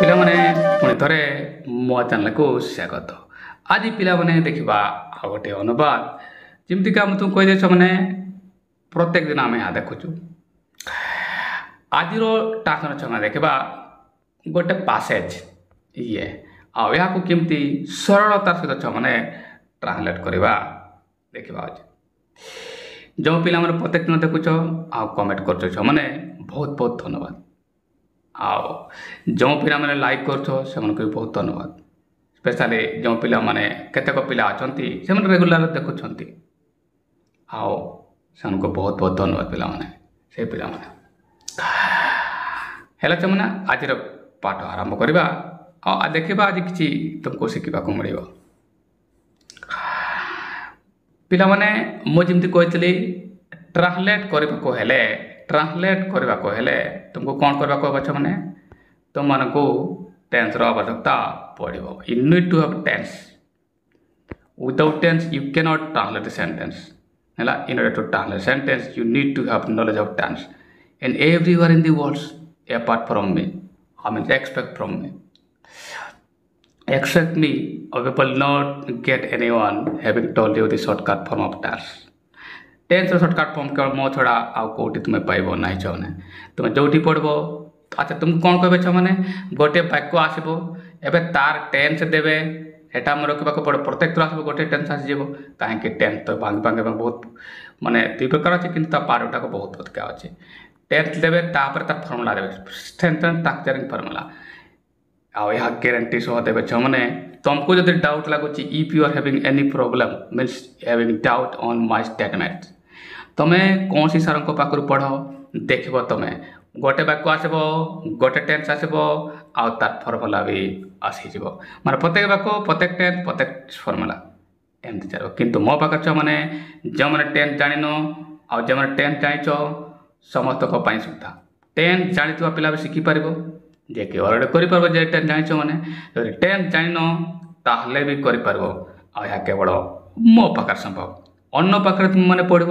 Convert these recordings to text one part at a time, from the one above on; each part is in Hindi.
ପିଲାମାନେ ପୁଣି ଥରେ ମୋ ଚ୍ୟାନେଲକୁ ସ୍ୱାଗତ। ଆଜି ପିଲାମାନେ ଦେଖିବା ଆଉ ଗୋଟେ ଅନୁବାଦ ଯେମିତିକି ଆମେ ତୁମକୁ କହିଦେଇଛ ମାନେ ପ୍ରତ୍ୟେକ ଦିନ ଆମେ ଏହା ଦେଖୁଛୁ। ଆଜିର ଟ୍ରାନ୍ସଲେସନ୍ ଦେଖିବା ଗୋଟେ ପାସେଜ ଇଏ ଆଉ ଏହାକୁ କେମିତି ସରଳତାର ସହିତ ଛୁଆମାନେ ଟ୍ରାନ୍ସଲେଟ୍ କରିବା ଦେଖିବା ଅଛି। ଯେଉଁ ପିଲାମାନେ ପ୍ରତ୍ୟେକ ଦିନ ଦେଖୁଛ ଆଉ କମେଣ୍ଟ କରୁଛ ଛୁଆମାନେ ବହୁତ ବହୁତ ଧନ୍ୟବାଦ। ଆଉ ଯେଉଁ ପିଲାମାନେ ଲାଇକ୍ କରୁଛ ସେମାନଙ୍କୁ ବି ବହୁତ ଧନ୍ୟବାଦ। ସ୍ପେଶାଲି ଯେଉଁ ପିଲାମାନେ କେତେକ ପିଲା ଅଛନ୍ତି ସେମାନେ ରେଗୁଲାର ଦେଖୁଛନ୍ତି ଆଉ ସେମାନଙ୍କୁ ବହୁତ ବହୁତ ଧନ୍ୟବାଦ ପିଲାମାନେ ସେଇ ପିଲାମାନେ। ହେଲେ ସେମାନେ ଆଜିର ପାଠ ଆରମ୍ଭ କରିବା ଆଉ ଦେଖିବା ଆଜି କିଛି ତୁମକୁ ଶିଖିବାକୁ ମିଳିବ। ପିଲାମାନେ ମୁଁ ଯେମିତି କହିଥିଲି ଟ୍ରାନ୍ସଲେଟ୍ କରିବାକୁ ହେଲେ ତୁମକୁ କ'ଣ କରିବାକୁ ହେବ ଛୁଆମାନେ ତୁମମାନଙ୍କୁ ଟେନ୍ସର ଆବଶ୍ୟକତା ପଡ଼ିବ। You need to have tense. Without tense you can't translate the sentence. ହେଲା in order to translate sentence you need to have knowledge of tense and everywhere in the world apart from me, I mean expect from me, expect me or people not get anyone having told you the shortcut form of tense. Tense shortcut form केवल मो छड़ा आउ कौटी तुम्हें पाइब ना छुआने तुम्हें जोटी पढ़ब। अच्छा तुमको कौन कहे छुआने गोटे वाक्य आसो एवं तार टेन्स देवे एटा मैं रखा पड़े प्रत्येक थर आसो गोटे टेन्स आसीज कहीं टेन्स तो भांग भांगे बहुत माने दुई प्रकार अच्छे कि पार्टा को बहुत अधिका अच्छे। टेन्स देवे तापर तार फर्मुला देवे सेंटेंस स्ट्रक्चरिंग फर्मुला आउ यह ग्यारंटी सह देवे छुआने तुमको जब डाउट लगुच if you are having any problem means having doubt on my statement तुम्हें कौन सी सार पाखु पढ़ देख तुम्हें गोटे वाक्य आसब गोटे टेन्स आसब आउ तार फर्मुला भी आसीज माने प्रत्येक वाक्य प्रत्येक टेन्स प्रत्येक फर्मुला एमती चलो। किंतु मो पाखे छुआ मैंने जो मैंने टेन्स जान आउ जो मैंने टेन्स जाच समस्त सुविधा टेन्स जानी पिला भी शिखिपार जे कि अलरेडी कर टेन्स जाच मैंने जब टेन्स जान ताहले भी कर केवल मो पाखे संभव अन्य पाखे तुम मैंने पढ़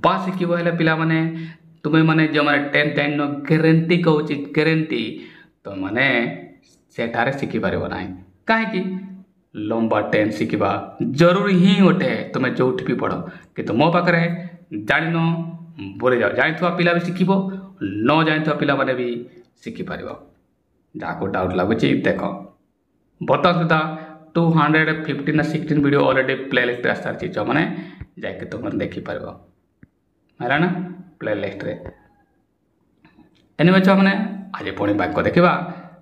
बा शिखब है पिला माने तुम्हें माने जो मैंने टेन्स जान ग्यारंटी कहूँ ग्यारंटी तुम मैंने सेठारे शिखिपार ना कहीं लंबा टेन्स शिखा जरूरी ही गोटे तुम्हें जो भी पढ़ कि मो पाखे जान बोली जाओ जानी पिला भी शिखब न जानी पिला माने भी शिखिपार जहाँ को डाउट लगुच देख बर्तमान सुधा 215 ना 16 वीडियो ऑलरेडी प्लेलिस्ट आस सारी जो मैंने जाकि तुम देखिपार है ना प्लेलिस्ट रे। एनिवे छुआ मैंने आज पुणी वाक्य देखा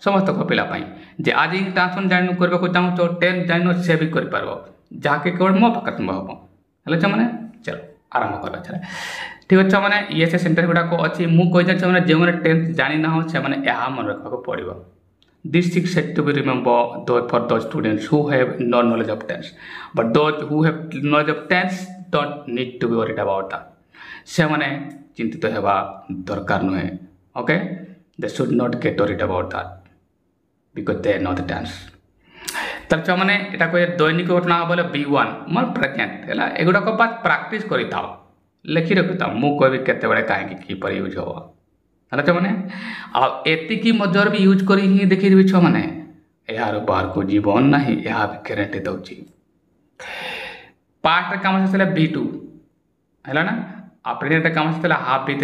समस्त पिलापाई जे आज ट्रांसफर जान करने को चाहो टेन्स जान से भी कर जहाँकि केवल मो पाखे संभव हम है छुआ मैंने चलो आरंभ कर ठीक अच्छे मैंने ये से सेंटेंस गुड़ाक अच्छी मुझे मैंने जो मैंने टेन्स जानी ना से मैंने यह मन रखा पड़ो। This thing set to be remember for those students who have no knowledge of tense but those who have knowledge of tense don't need to be worried about that से मैंने चिंतित होगा दरकार नुहे। Okay they should not get worried about that because they know the tense. तर छुआ मैंने यहाँ कहे दैनिक घटना बोले B1 मोर प्रेजेंट है एगुड़ाक बात प्राक्ट कर लिखि रखी था मुझे कहबी केतबे कहीं किपर यूज हम है छुआ मैंने आती मध्य भी यूज कर देखी छुआ मैंने यार बाहर को जीवन ना यह भी ग्यारंटी दूसरी पास्ट कम से B2 है ना प्रेजेंट कम से हाफ B3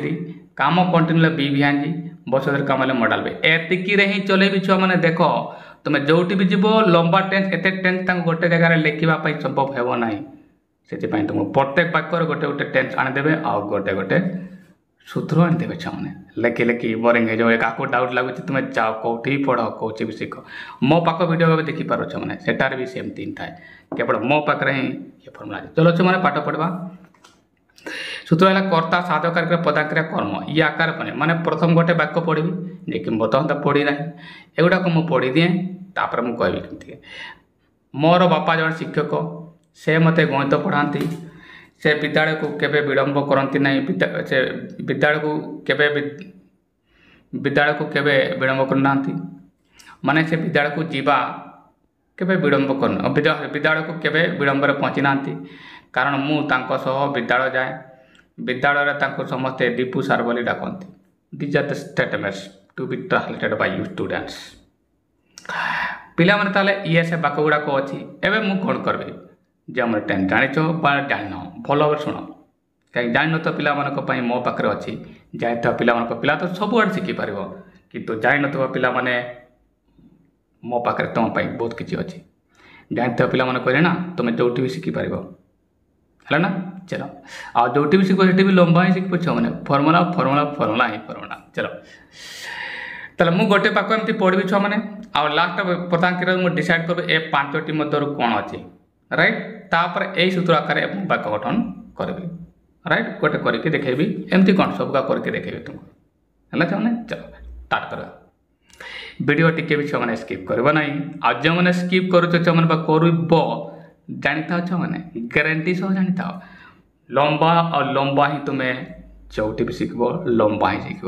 कम कंटिन्यू बी जी भविष्य कम मॉडल भी एतिक ही चल भी छुआ मैंने देख तुम्हें जोटी भी जीव लंबा टेन्स एत टेन्स गोटे जगार लिखापी संभव हो ना से तुम प्रत्येक वाक्य गोटे गोटे टेन्स आनीदे आउ गोटे गोटे सूत्र आनीदे छुआ मैंने लिखि लिखि बोरिंग हो क्या डाउट लगुच तुम्हें जाओ कौटी पढ़ कौच भी शिख मो पाख वीडियो भी देखिपार छुआ मैंने सेटार भी सेमती थाए केवल मो पाखे ही ये फर्मुला चलो छुआ मैंने पाठ पढ़वा। सूत्र है कर्ता साधक पदाक्रिया कर्म ये आकार बने माने प्रथम गोटे वाक्य पढ़ी जे कि बर्तमान तो पढ़ी ना एगुड़ाक मुझे पढ़ी दिए तापर मुझे कहबी कमी मोर बापा जन शिक्षक से मते गणित पढ़ाती से विद्यालय को केबे विलंब करती ना से विद्यालय को केबे विलंब करना माने से विद्यालय को जीवा केबे विलंब कर विद्यालय को केबे विलंब पहुँची ना कारण मु तांको सह विद्यालय जाए विद्यालय समस्ते दीपू सार बोली डाकती। These are the statements to be translated by you students. पिला माने ताले ये से बाक गुड़ाक अच्छी एवं मुझे कौन करबी जे आम 10 जाच जान भल भाव शुण कहीं जान तो पिला मो पाखे अच्छी जानी पिला तो सबुआड़े शिखिपार कितु जान पिला माने मो पाखे तुम बहुत किसी अच्छी जानी पिला कहले ना तुम जो भी शिखिपार है ना। चलो आ जो भी शिख भी लंबा ही शिख पाच मैंने फर्मुला फर्मुला फर्मुला ही फर्मुला। चलो ताले मु गोटे पाक एमती पढ़ी छुआ मैंने आ लास्ट प्रधान क्रिया मुझे डिसाइड कर ए 5टी मध्य कौन अच्छी राइट तापर यही सूत्र आकार वाक्य गठन करी राइट गोटे करके देखेबी एमती कौन सबका करके देखेबी तुमको है छुआ चलो स्टार्ट कर वीडियो टिके भी छुआ मैंने स्किप करब ना आ जो मैंने स्किप करुच छुआ मैंने कर जानी था छुआ मैंने गारंटी सह जानी था लंबा और लंबा ही तुम्हें जोटी भी शिखब लंबा ही शिख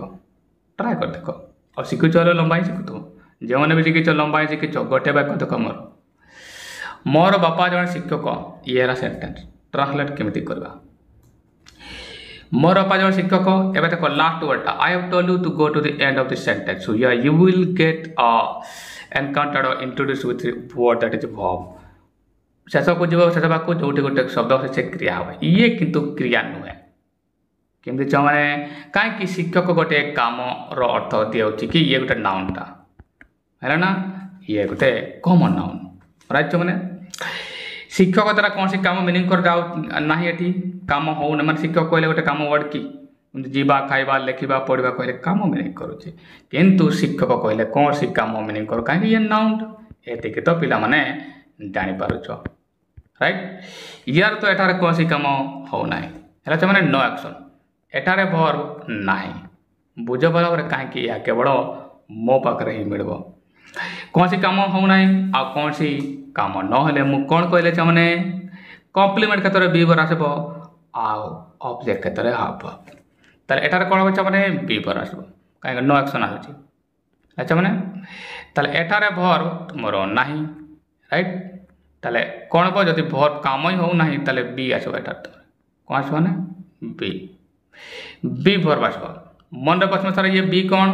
ट्राए कर देख और शिखुच लंबा ही शिखु जो मैंने भी शिखिच लंबा ही शिखिच गोटे वाक्य देख मोर बापा जन शिक्षक ये है सेंटेंस ट्रांसलेट केमिति करबा मोर बापा जन शिक्षक एबे देख लास्ट वर्डटा I have told you to go to the end of the sentence so you will get encountered और introduce with word that is verb शेष को जीव शेष वाक्य जो गोटे शब्द से क्रिया हम ये किंतु क्रिया नुहे केमती छुआ मैंने कहीं शिक्षक गोटे काम अर्थ दिखाऊँ कि ये गोटे नाउनटा है ना ये गोटे कॉमन नाउन राइट मैंने शिक्षक द्वारा कौन सी काम मिनिंग कर जाऊ ना ये काम हो मैंने शिक्षक कहले गोटे काम वर्ड कि जीवा खाइबा लेखिबा पढ़ा कहले काम मिनिंग करुचे किंतु शिक्षक कहले कौन सी काम मिनिंग कर कहीं ये नाउन एतिक तो पिला माने जानी पारुछ राइट यार तो एठारे कौन सी काम हो ना है मैंने नो एक्शन एठारे वर्ब नाही बुझ बराबर कहीं या केवल मो पाखे ही मिल कौन सी काम हो ना आ कौन सी काम नहले मु कौन कहले मैंने कम्प्लीमेंट क्षेत्र में बी वर आसब ऑब्जेक्ट क्षेत्र में हाफ ताले एठारे कौन हो मैंने बी वर आसब कहीं नो एक्शन आसुची अच्छा मैंने ताले एठारे वर्ब तुमर नाही राइट ताले कौन हम जदि वर्ब काम ही हो ना ताले बी आसब एठारे कौन आसब मैंने बी वर्ब आसब मन रख सर ये बी कौन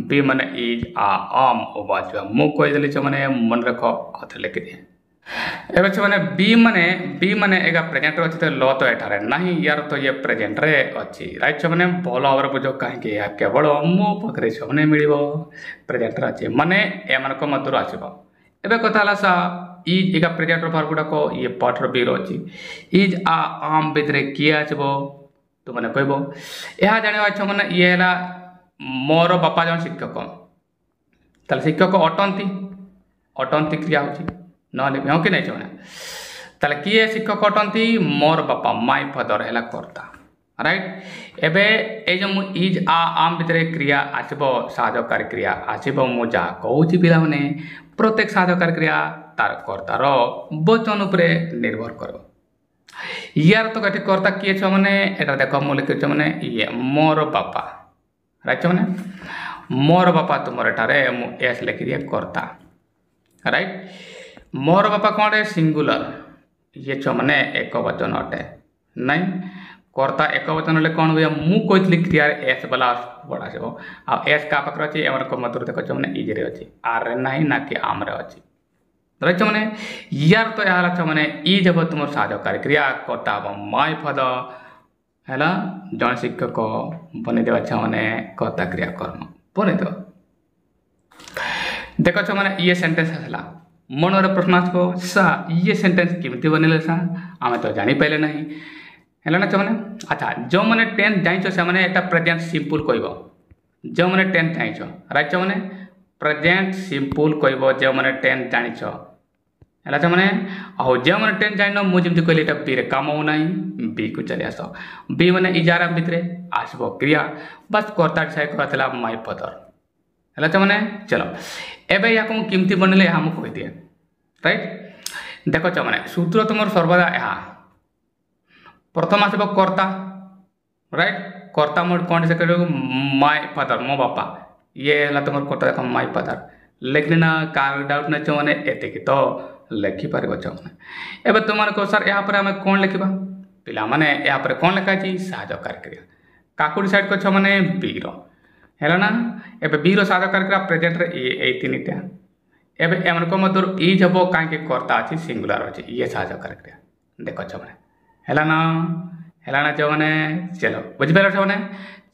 बी माने इज आम ओबाज मु कहीदेली मैंने मन रख हाथ लिखि दिए एवं मैंने बी माने एगा प्रेजेंट अच्छी तो ल तो एठारे नहीं यार तो ये प्रेजेंट रे अच्छी राइट मैंने भल भाव बुझ कहीं केवल मो पाखे मैंने मिल प्रेजेंट अच्छी माने एम मध्य आसब एवं कथा सा इज एगा प्रेजेंट भार गुड़ाक ये पाठर बी रही इज आम भितर किए आसब तो मैंने कह यह जाना मैंने ये है मोर बापा जन शिक्षक ताले शिक्षक अटंती अटंती क्रिया होची नहले हाँ कि नहीं मैंने ताले किए शिक्षक अटंती मोर बापा माय फादर है कर्ता राइट एबे ए जो इज आम भितर क्रिया आसब साहाय्यकारी क्रिया आसब मु जा कहूँ पिला माने प्रत्येक साहाय्यकारी क्रिया तार कर्तार वचन उपरे निर्भर कर यार तो कटी कर्ता किए छ मैंने एटा देख मु लिखि मैंने ये मोर बापा राइट मैंने मोर बापा तुम एठारे एस लिखि दिए कर्ता राइट मोर बापा कौन है सिंगुलर ये छ मैंने एक वचन अटे नहीं कर्ता एक वचन ले कौन हुए मु कहती क्रिया एस वाला वर्ड आसब आ एस का पाखे अच्छी एम मत देख मैंने इजे अच्छी आर रे ना ना कि आम रे अच्छी राइट मैंने यार तो यह मैंने इज हम तुम साहाय्यकारी क्रिया कर्ता माय फादर है जन शिक्षक बनईदेवा मैंने कर्ता क्रिया कर्म बनईदेव देख मैंने ये सेंटेंस आसला मन रे प्रश्न आसब सा ये सेंटेंस केमती बनइले सा आम तो जापारे ना है ना मैंने अच्छा जो मैंने 10 जाइछ से मैंने एटा प्रेजेंट सिंपल कहब जो मैंने 10 जाइछ राइट मैंने प्रेजेंट सिंपल कहब जो मैंने 10 जानिछ है मैंने आउ जो मैंने 10 जान मुझे कहली बी रे काम हो ना बी को चली आस बी मैंने इजार भितर आसब क्रिया बस कर्ता से कहला माय फादर है मैंने चलो एवं या केमती बनइले यहाँ मुझे कहीदिए राइट देख मैंने सूत्र तुम सर्वदा यहाँ प्रथम आसब कर्ता राइट कर्ता मोड कौन से कह माय फादर मो बापा ये है तुम कर्ता देख माय फादर लिखली ना कार डाउट नहीं मैंने एतिक तो लिखिपार मैंने एवं तुम सर यहाँ पर आम कौन लिखा पिला माने यहाँ पर कौन लिखाई साहाय्यकारी क्रिया काकू डिसाइड कर मैंने बीर है ना एवं बीर साहाय्यकारी क्रिया प्रेजेंट रे 3टा एबे एमन को मधुर इज हबो काहे कर्ता अछि सिंगुलर अछि ये साहाय्यकारी क्रिया देखो छमने हैला ना जो माने चलो बुझि पारो छमने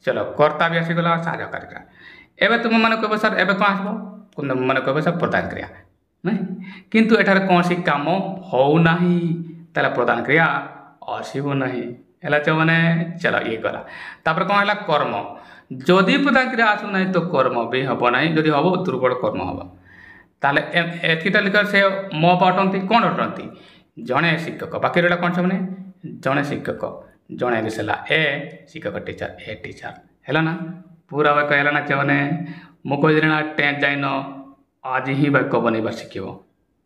चलो कर्ता भी आसी गला साहाय्यकारी क्रिया एबे तुम माने कहबो सर एबे कोन आसबो कुन माने कहबो सर प्रदान क्रिया नै किंतु एठार कोनसी काम हो नाही ताला प्रदान क्रिया आसीबो नाही हैला जो माने चलो ये गला तापर कोन हैला कर्म जदि प्रदान क्रिया आसु नाही तो कर्म भी हबो नाही जदि हबो दुर्बल कर्म हबो ताले एथिटा लिखर से मो पाटंती कोन अटंती जणे शिक्षक बाकी रहला कोन छमने जणे शिक्षक जणे दिसला ए शिक्षक टीचर ए टीचर हैला ना पूरा वाक्य हैला ना छमने मो कहि देना 10 जाइनो आज ही वाक्य बनेबार शिखिबो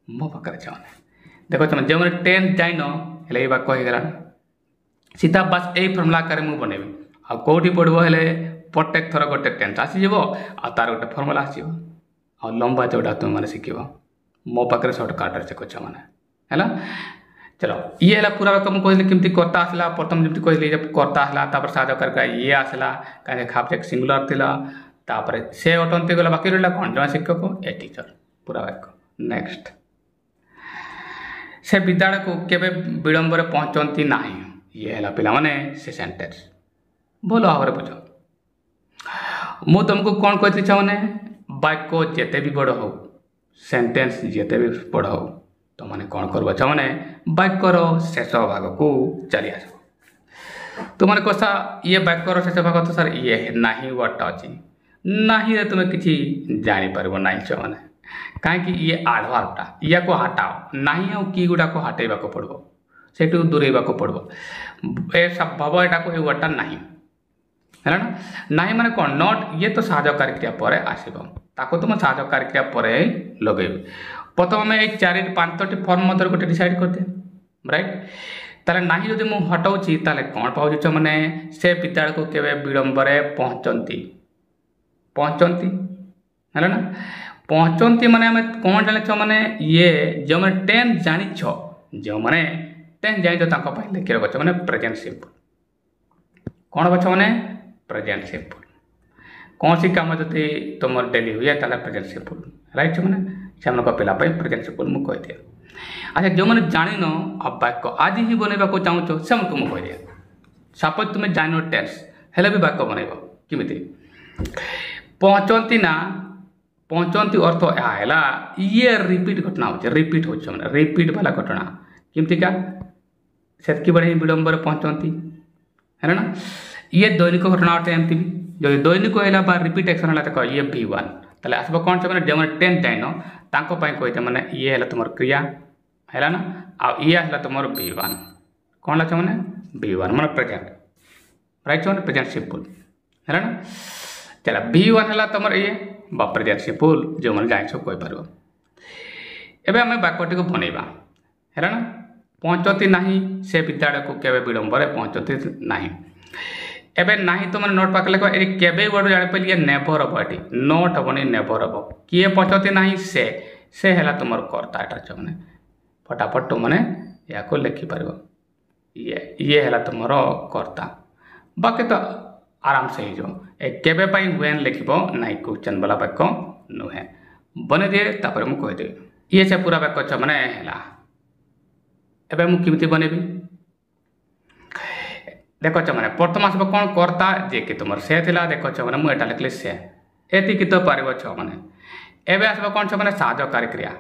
मो पाकर छमने देखो छमने जे माने 10 जाइनो हैले ई वाक्य हे गला सीधा बस ए फॉर्मूला करे मु बनेबी आ कोठी पड़बो हैले प्रत्येक थर गोटे टेंस आसी जीवो आ तार गोटे फॉर्मूला आसीबो आ लंबा चौड़ा तुम माने शिखिबो मो पाकर शॉर्टकट रे कोच माने हैला चलो ये हैला पूरा वाक्य मु कहली केमती कर्ता आसला प्रथम जेमती कहली जे कर्ता आसला तापर साहाय्यकारी क्रिया ये आसला काहे खापचेक सिंगुलर थिला तापर से अटंती गला बाकी रहला कोन जण शिक्षक ए टीचर पूरा वाक्य नेक्स्ट से विद्यालय को केबे विलंब रे पहुंचंती नाही ये हैला पिला माने से सेंटेंस बोलो आवर बुझो मु तुमको कोन कहथि छमने वाक्य जेते भी बड़ हो सेंटेंस जेते भी बड़ हो तो माने कोन करबो छमने वाक्यर शेष भाग को चली आसो तो माने कोसा ये वाक्यर शेष भाग तो सर ये नाही वर्ड अछि नाही रे तुम किछि जानि परबो नाही छमने काहे कि ये आडवारटा या को हटाओ नाही हो की गुडा को हटेबा को पड़बो सेटू दूरेबा को पड़बो ए सब भाव एटा को ए वर्डटा नाही है ना नाही माने कोन नॉट ये तो साहाय्यकारी क्रिया परे आसीबो ताको तुम साहाय्यकारी क्रिया परे लगेबे प्रथम में ए 4-5टी फॉर्म मधर गोटे डिसाइड करते राइट ताले नाही जदि मु हटाउची ताले कोन पाउची छ माने से विद्यालय को केबे विलंब रे पहुंचंती है ना पहुंचंती माने हम कोन जाने छ माने ये जो माने 10 जानि छ जो माने 10 जानि छ ताको पहिले के रखछ माने प्रेजेंट सिंपल कोन बछ माने प्रेजेंट सिंपल कौन सी काम जति तुम डेली हुए ताला प्रेजेंट सिंपल राइट माने सेमन को पिला पे प्रेजेंट सिंपल मु कह दिया अच्छा जो माने जानि न अब वाक्य आज ही बनेबा को चाहू छ सेमन को मु कह दिया सपोज तुम जानो टेंस हेले भी वाक्य बनेबो किमिति पहुंचंती अर्थ आला ये रिपीट घटना हो रिपीट हो माने रिपीट वाला घटना किमिति का सेतकी बड़े विलंब रे पहुंचंती है ना ये दैनिक घटना अटे एमती भी जो दैनिक हैला बा रिपीट एक्शन हैला त ये v1 तले आसबो कोन छ माने जे माने 10 जाइनो तांको पई कहते माने ये हैला तुमर क्रिया हैला ना आ ये हैला तुमर v1 कोन ला छ माने v1 माने प्रेजेंट राइट माने प्रेजेंट सिंपल हैला ना चला v1 हैला तुमर ये बा प्रेजेंट सिंपल जो माने जानि छ कोइ परबो एबे हमें वाक्यटी को बनेबा हैला ना पहुंचती नाही से विद्यालय को केबे विलंब रे पहुंचती नाही एबे नाही तो माने नोट पाक लेको ए केबे वर्ड जाने पे ये नेवर हबो एटी नोट हबो नै नेवर हबो किए पहुंचती नाही से हैला तुमर कर्ता एटा छ माने फटाफट तो माने या को लिखि परबो ये हैला तुमर कर्ता बाकी तो आराम से ही जो ए केबे पाई व्हेन लिखिबो नाही क्वेश्चन वाला वाक्य नो है बने दिए तापर मु कह दे ये से पूरा वाक्य छ माने हैला एबे मु किमिति बनेबी देखो छ माने प्रथम आसबो कोन कर्ता जे कि तुमर से थिला देखो छ माने मु एटा लिखले से एति कि तो पारिबो छ माने एबे आसबो कोन छ माने साहाय्यकारी क्रिया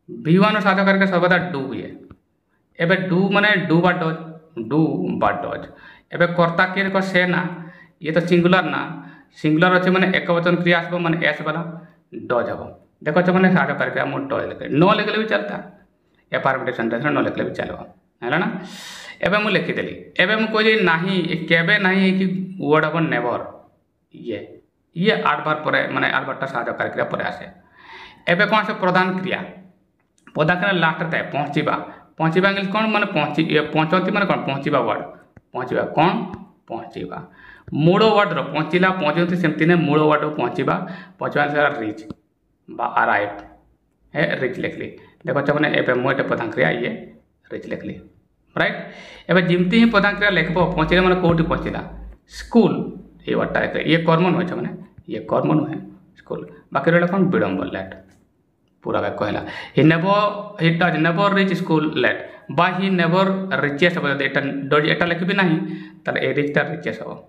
v1 साहाय्यकारी क्रिया सर्वदा डू हुए एबे डू माने डू बा डज एबे कर्ता के को से ना ये तो सिंगुलर अछि माने एक वचन क्रिया आसबो माने एस वाला डज हबो देखो छ माने साहाय्यकारी क्रिया मु डज लिखे नो लिखले भी चलता या परमिटेशन सेंटेंस नो लिखले भी चलबो हैला ना एबे मु लिखि देली एबे मु कोइ नाही केबे नाही कि वर्ड अपन नेवर ये 8 बार परे माने 8 बार साहाय्यकारी क्रिया परे आसे एबे कोन से प्रधान क्रिया लास्ट रे पहुंचीबा इंग्लिश कोन माने पहुंचती माने कोन पहुंचीबा वर्ड पहुंचीबा मूल वर्ड रो पहुंचती सेमती ने मूल वर्ड रो पहुंचीबा से रीच बा अराइव है रीच लिखली देखो छ माने एबे मोटे प्रधान क्रिया ये रीच लिखली राइट एबे जिमती ही प्रधान क्रिया लिखबो पहुंचले माने कोठी पहुंचला स्कूल ये वर्डटा ये कर्म न होय छ माने ये कर्म न है स्कूल बाकी रहला कोन विलंब लेट पूरा वाक्य है he does never reach school late बा हि नेवर रिचेस्ट हम डज एटा लिखी ना ताले ए रिचटा रिचेस्ट हम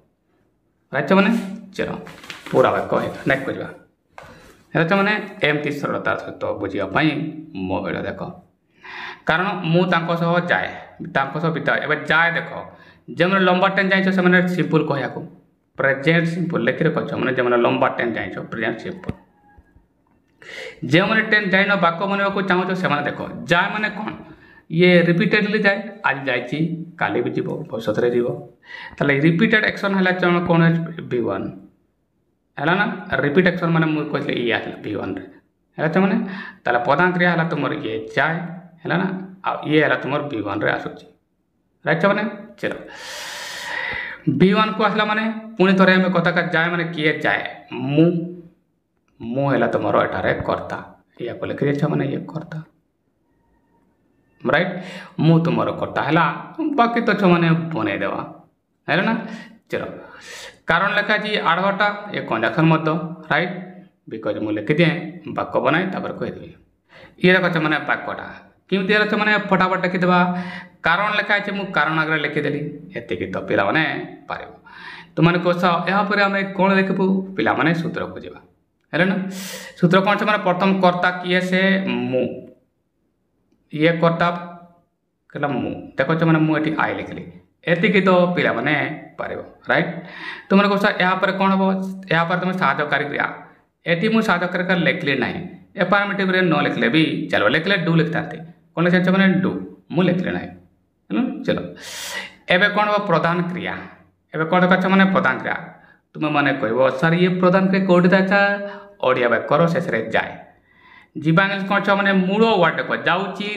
राइट मैंने चलो पूरा वाक्य है नेक्स्ट बुझा है मैंने एमती सरलतार सहित बुझापी मो भिडियो देख कारण मुझे जाए बिताए एवं जाए देख जो मैंने लंबा टेन जाइए से सिंपल कहया प्रेजेंट सिंपल लिखि रख मैंने जो मैंने लंबा टेन जाइए प्रेजेंट सिंपल जो मैंने टेन जाइन वाक्य बनवा को चाहो से देख जाए मैंने कौन ये रिपीटेडली जाए आज जाइए काली भी जीव भविष्य में जीव ताले रिपीटेड एक्शन है कौन V1 है ना रिपीट एक्शन मैंने मुझे कहते ये V1 है मैंने ताले पदान क्रिया है तुम ये जाए है ना ये है तुम V1 रे आसूची राइट मैंने चलो V1 को आसला माने पुणी थोड़े हमें कथा का जाए माने किए जाए मु है तुम एठारे कर्ता या को लिखि देछ माने ये कर्ता राइट मु तुम कर्ता है बाकी तो मैंने बन देवा है ना चलो कारण लिखा जी आड़वाटा ये कंजक्शन मत राइट बिकज मुझे लिखि दिए वाक्य बनाए कहीदेवी ये देख मैंने वाक्यटा किमती अच्छे मैंने फटाफट लिखिदेवा कारण लिखा है मुझे कारण आगे लिखिदेली एतिक तो पिला माने पार तुमने कह यापर आम कौन लिखबू पिला माने सूत्र खोजा है ना सूत्र कौन से मैंने प्रथम कर्ता किए से मु ये कर्ता कहला मु देख मैंने मुझे आई लिखली एतिक तो पिला माने पार राइट तुमने कह यापर कौन हम यापर तुम साहाय्यकारी क्रिया एटी मुझे साहाय्यकारी क्रिया लिखली ना एफर्मेटिव रे न लिखले भी चलो लिखले डू लिखता कौन लिखा मैंने डू मु लिखले ना चलो एवं कौन हम प्रधान क्रिया एवं कौन देखा मैंने प्रधान क्रिया तुम्हें मैंने कह सर ये प्रधान क्रिया कौटी था ओडिया वाक्यर शेष जाए जीवा इंग्लीश कौन छो मैंने मूल वर्ड देख जाऊँगी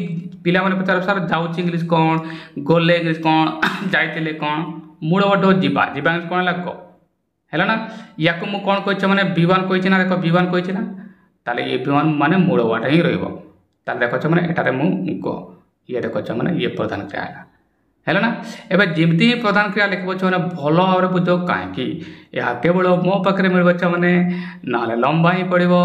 पिला मैंने पचार सर जाऊँगी इंग्लीश कौन गले इंग्लीश कौन जाइए कौन मूल वर्ड हो जीवा जीवा इंग्लीश कौन है गो है ना या मुझे कौन कही मैंने V1 कही ना देख V1 कही ना ताले ये V1 माने मूल वर्ड ही रही देख मैंने एटारे मु गो ये देख मैंने ये प्रधान क्रिया है ना एवं जमती ही प्रधान क्रिया लिखब मैंने भल भाव बुझ कहीं यह केवल मो पाखे मिल मैंने ना लंबा ही पड़ो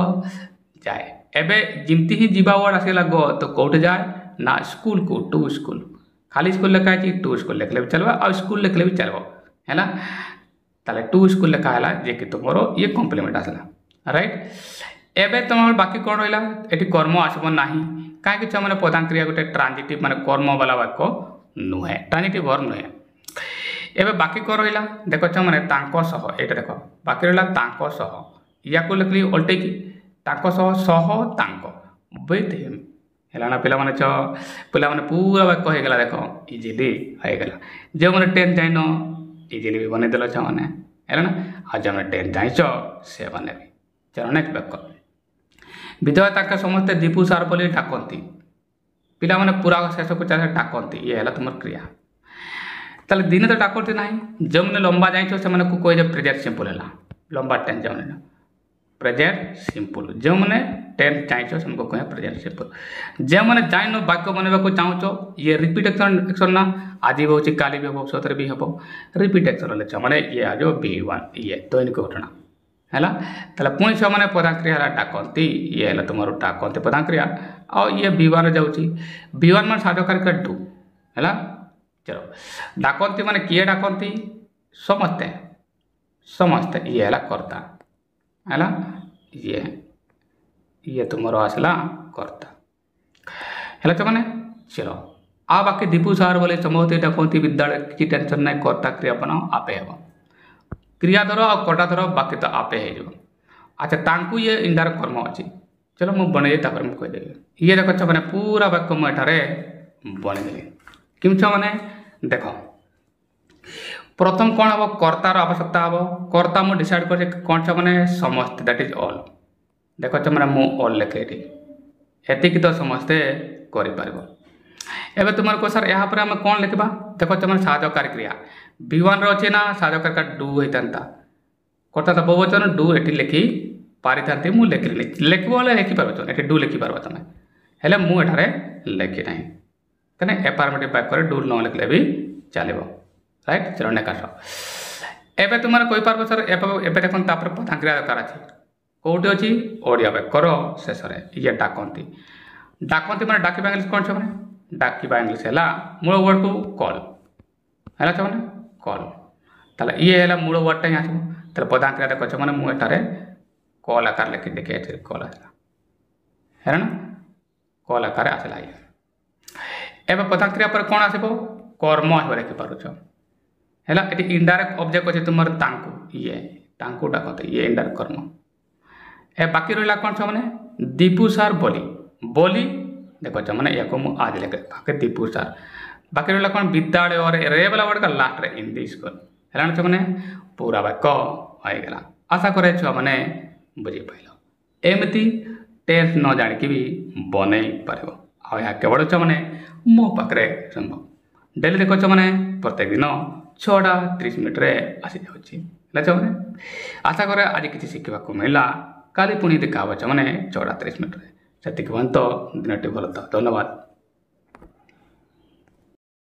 जाए एवं जमती ही जीवा वर्ड आसला गो तो कौटे जाए ना स्कूल को टू स्कूल खाली स्कूल लिखा है टू स्कूल लिखले भी चलो और स्कूल लिखले भी चलो है ना ताले टू स्कूल लिखा है जे कि तुम ये कम्प्लीमेंट आसला राइट एवं तुम बाकी कौन रहा ये कर्म आसब ना कहीं मैंने प्रधान क्रिया गोटे ट्रांजिटिव माने कर्म वाला वाक्य नुहे ट्रांजिटिव वर्ब नुहे एवं बाकी कौन रहा देख मैंने ये देख बाकी रहा या को लिखली उल्टे की सह विथ हिम है ना पिला माने पूरा वाक्य होगला देख इजिली होगला जो मैंने 10 जाइन इजिली भी बनईदेल मैंने है ना आज जो मैंने 10 जाइच से बने चलो नेक्स्ट वाक्य विधवा ताके समस्ते दीपू सार बोली डाकती पिला माने पूरा शेष को चाहे डाकती ये है तुम क्रिया ताले दिने तो डाकती ना जो मैंने लंबा जाइछ से कहे प्रेजेंट सिंपल है लंबा टेन जो मैंने प्रेजेंट सिंपल जो मैंने 10 जाइछ से कहे प्रेजेंट सिंपल जो मैंने जाइन वाक्य बनवा को चाहो ये रिपीट एक्शन ना आज भी हो काली भी हम भविष्य भी हम रिपीट एक्शन लिखा मैंने ये आज V1 ये दैनिक घटना है ताले पुणी से मैंने प्रधान क्रिया डाकती ये है तुम डाकती प्रधान क्रिया और ये V1 जाऊँगी V1 मान साहाय्यकारी क्रिया डू है चलो डाकती मैंने किए डाकती समस्ते समस्ते ये है कर्ता है ये तुम आसला कर्ता है मैंने चलो आ बाकी दीपू सार बोले समूह डाकती विद्यालय किसी टेंशन ना कर्ता क्रिया बनाओ आपे हे क्रिया धर और कर्ता धर बाकी तो आपे हो अच्छा तांकू ये इंदार कर्म अच्छी चलो मुझे बनई मुझे कहीदेवी ये देख मैंने पूरा वाक्य मुझे बनईदेली किमछ मैंने देख प्रथम कौन हम कर्तार आवश्यकता हम कर्ता मुझे डिसाइड कर कौन सा मैंने समस्त दैट इज ऑल देख मैंने मु ऑल लिखे एतिक तो समस्ते करें तुम कह सर यहाँ पर आम कौन लिखा देख मैंने साहाय्यकारी क्रिया V1 अच्छे ना साहाय्यकारी डू होता कर्ता तो बहुवचन डू ये लिखि पारि था मुझे लिखिली लिखब लिखिपार ये डू लिखिपार तुम हेल्ले मुझे लिखी ना कहीं एफर्मेटिव वाक्य डू न लिखले भी चलो राइट चलो नेक्स्ट एवं तुम कहींपार सर एवं देख प्रधान क्रिया दरकार अच्छे कौटी अच्छी ओडिया व्याकर शेष ये डाकती डाकती मैंने डाकिबा इंग्लीश कौन छे डाकिबा इंग्लीश है मूल वर्ड को कॉल है छे कॉल ताले ये है मूल वर्डटा ही आसो ताले पदांक देख मैंने मुझे कॉल आकार लिखी देखिए कॉल आसला है ना कॉल आकार आसला ये एवं पदांक क्रिया पर कौन आसो कर्म हिसाब लिखिपार है ये इनडायरेक्ट ऑब्जेक्ट अच्छे तुम ये डाकते ये इनडायरेक्ट कर्म ए बाकी रहा कौन छो मैंने दीपू सार बोली बोली देखो मैंने या को आज लेके दीपू सार बाकी रहा कौन विद्यालय और रे वाला वर्ड का लास्ट रे इन दी स्कूल है छो मैंने पूरा वाक्य होगला आशा करे छुआ मैंने बुझी पाइल एमती टेंस न जानिकी भी बन पार आ केवल छ मैंने मो पाखे संभव डेली देखो मैंने प्रत्येक दिन 6:30 आसी जाऊँ आशा करे आज किसी शिखा मिलला काली पुणी देखा मैंने 6:30 से दिन भल था धन्यवाद।